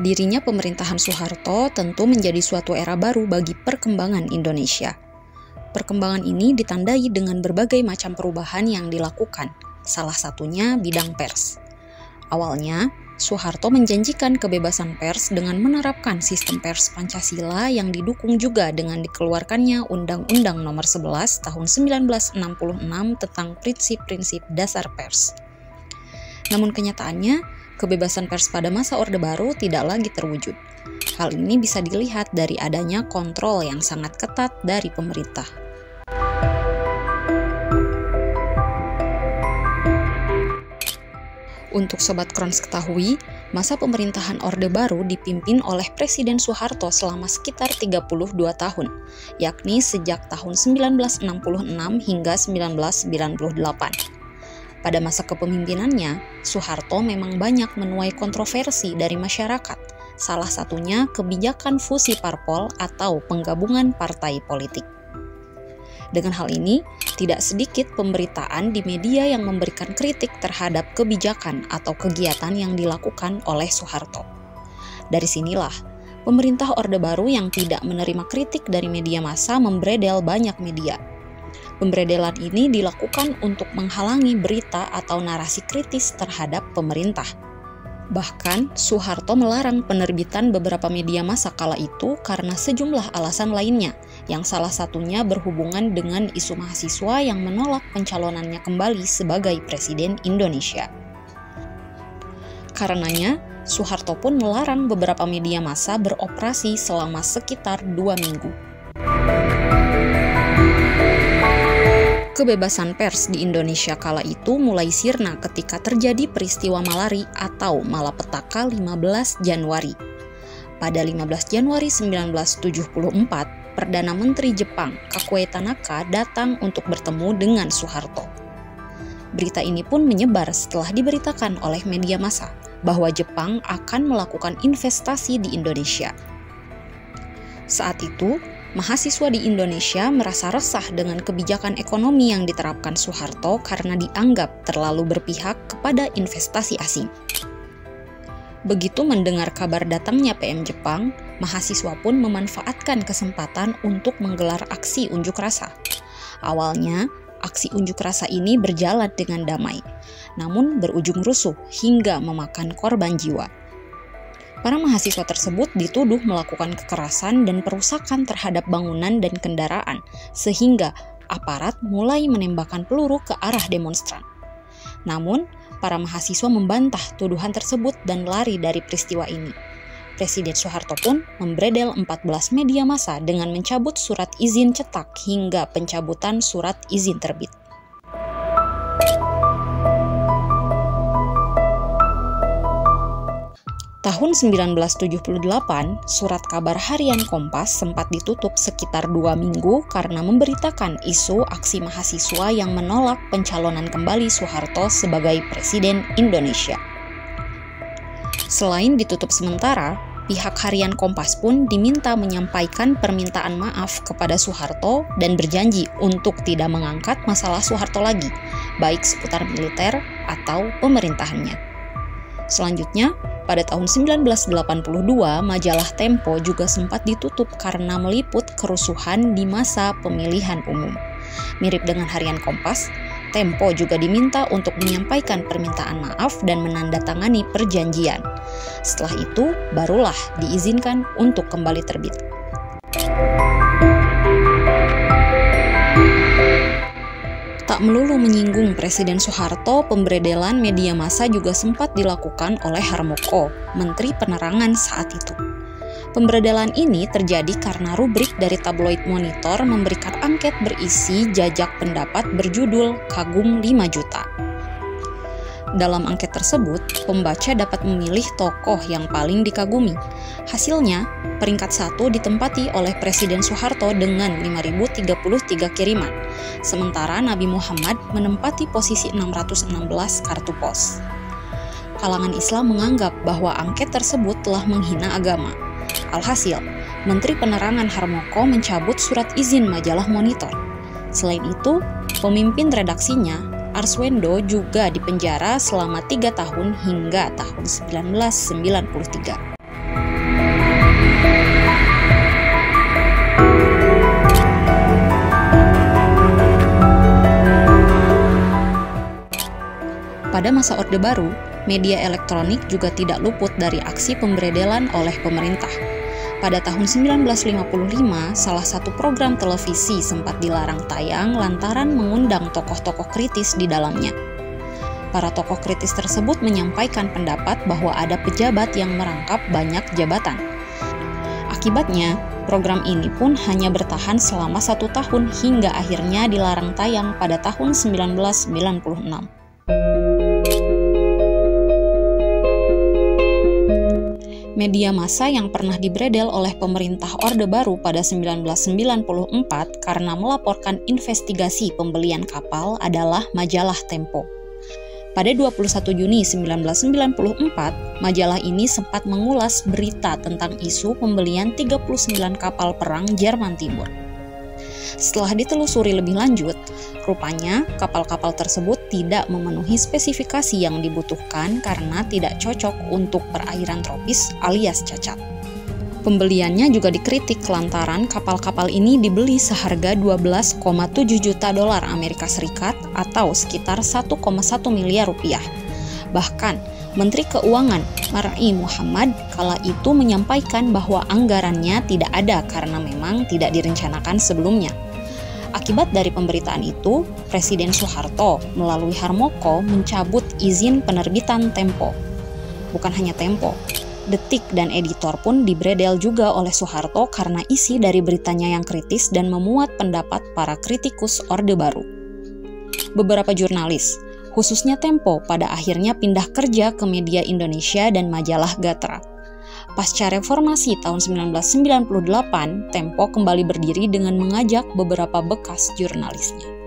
Berdirinya pemerintahan Soeharto tentu menjadi suatu era baru bagi perkembangan Indonesia. Perkembangan ini ditandai dengan berbagai macam perubahan yang dilakukan, salah satunya bidang pers. Awalnya, Soeharto menjanjikan kebebasan pers dengan menerapkan sistem pers Pancasila yang didukung juga dengan dikeluarkannya Undang-Undang Nomor 11 Tahun 1966 tentang prinsip-prinsip dasar pers. Namun kenyataannya, kebebasan pers pada masa Orde Baru tidak lagi terwujud. Hal ini bisa dilihat dari adanya kontrol yang sangat ketat dari pemerintah. Untuk Sobat Krons ketahui, masa pemerintahan Orde Baru dipimpin oleh Presiden Soeharto selama sekitar 32 tahun, yakni sejak tahun 1966 hingga 1998. Pada masa kepemimpinannya, Soeharto memang banyak menuai kontroversi dari masyarakat, salah satunya kebijakan fusi parpol atau penggabungan partai politik. Dengan hal ini, tidak sedikit pemberitaan di media yang memberikan kritik terhadap kebijakan atau kegiatan yang dilakukan oleh Soeharto. Dari sinilah, pemerintah Orde Baru yang tidak menerima kritik dari media massa membredel banyak media. Pembredelan ini dilakukan untuk menghalangi berita atau narasi kritis terhadap pemerintah. Bahkan, Soeharto melarang penerbitan beberapa media massa kala itu karena sejumlah alasan lainnya, yang salah satunya berhubungan dengan isu mahasiswa yang menolak pencalonannya kembali sebagai Presiden Indonesia. Karenanya, Soeharto pun melarang beberapa media massa beroperasi selama sekitar 2 minggu. Kebebasan pers di Indonesia kala itu mulai sirna ketika terjadi peristiwa Malari atau Malapetaka 15 Januari. Pada 15 Januari 1974, Perdana Menteri Jepang Kakue Tanaka datang untuk bertemu dengan Soeharto. Berita ini pun menyebar setelah diberitakan oleh media massa bahwa Jepang akan melakukan investasi di Indonesia. Saat itu, mahasiswa di Indonesia merasa resah dengan kebijakan ekonomi yang diterapkan Soeharto karena dianggap terlalu berpihak kepada investasi asing. Begitu mendengar kabar datangnya PM Jepang, mahasiswa pun memanfaatkan kesempatan untuk menggelar aksi unjuk rasa. Awalnya, aksi unjuk rasa ini berjalan dengan damai, namun berujung rusuh hingga memakan korban jiwa. Para mahasiswa tersebut dituduh melakukan kekerasan dan perusakan terhadap bangunan dan kendaraan, sehingga aparat mulai menembakkan peluru ke arah demonstran. Namun, para mahasiswa membantah tuduhan tersebut dan lari dari peristiwa ini. Presiden Soeharto pun membredel 14 media massa dengan mencabut surat izin cetak hingga pencabutan surat izin terbit. Tahun 1978, surat kabar harian Kompas sempat ditutup sekitar 2 minggu karena memberitakan isu aksi mahasiswa yang menolak pencalonan kembali Soeharto sebagai Presiden Indonesia. Selain ditutup sementara, pihak harian Kompas pun diminta menyampaikan permintaan maaf kepada Soeharto dan berjanji untuk tidak mengangkat masalah Soeharto lagi, baik seputar militer atau pemerintahannya. Selanjutnya, pada tahun 1982, majalah Tempo juga sempat ditutup karena meliput kerusuhan di masa pemilihan umum. Mirip dengan harian Kompas, Tempo juga diminta untuk menyampaikan permintaan maaf dan menandatangani perjanjian. Setelah itu, barulah diizinkan untuk kembali terbit. Tak melulu menyinggung Presiden Soeharto, pembredelan media massa juga sempat dilakukan oleh Harmoko, Menteri Penerangan saat itu. Pembredelan ini terjadi karena rubrik dari tabloid Monitor memberikan angket berisi jajak pendapat berjudul Kagum 5 Juta. Dalam angket tersebut, pembaca dapat memilih tokoh yang paling dikagumi. Hasilnya, peringkat 1 ditempati oleh Presiden Soeharto dengan 5.033 kiriman, sementara Nabi Muhammad menempati posisi 616 kartu pos. Kalangan Islam menganggap bahwa angket tersebut telah menghina agama. Alhasil, Menteri Penerangan Harmoko mencabut surat izin majalah Monitor. Selain itu, pemimpin redaksinya, Arswendo, juga dipenjara selama 3 tahun hingga tahun 1993. Pada masa Orde Baru, media elektronik juga tidak luput dari aksi pemberedelan oleh pemerintah. Pada tahun 1955, salah satu program televisi sempat dilarang tayang lantaran mengundang tokoh-tokoh kritis di dalamnya. Para tokoh kritis tersebut menyampaikan pendapat bahwa ada pejabat yang merangkap banyak jabatan. Akibatnya, program ini pun hanya bertahan selama 1 tahun hingga akhirnya dilarang tayang pada tahun 1996. Media massa yang pernah dibredel oleh pemerintah Orde Baru pada 1994 karena melaporkan investigasi pembelian kapal adalah majalah Tempo. Pada 21 Juni 1994, majalah ini sempat mengulas berita tentang isu pembelian 39 kapal perang Jerman Timur. Setelah ditelusuri lebih lanjut, rupanya kapal-kapal tersebut tidak memenuhi spesifikasi yang dibutuhkan karena tidak cocok untuk perairan tropis alias cacat. Pembeliannya juga dikritik lantaran kapal-kapal ini dibeli seharga 12,7 juta dolar Amerika Serikat atau sekitar 1,1 miliar rupiah. Bahkan, Menteri Keuangan Mar'i Muhammad kala itu menyampaikan bahwa anggarannya tidak ada karena memang tidak direncanakan sebelumnya. Akibat dari pemberitaan itu, Presiden Soeharto melalui Harmoko mencabut izin penerbitan Tempo. Bukan hanya Tempo, Detik dan editor pun dibredel juga oleh Soeharto karena isi dari beritanya yang kritis dan memuat pendapat para kritikus Orde Baru. Beberapa jurnalis, khususnya Tempo, pada akhirnya pindah kerja ke media Indonesia dan majalah Gatra. Pasca reformasi tahun 1998, Tempo kembali berdiri dengan mengajak beberapa bekas jurnalisnya.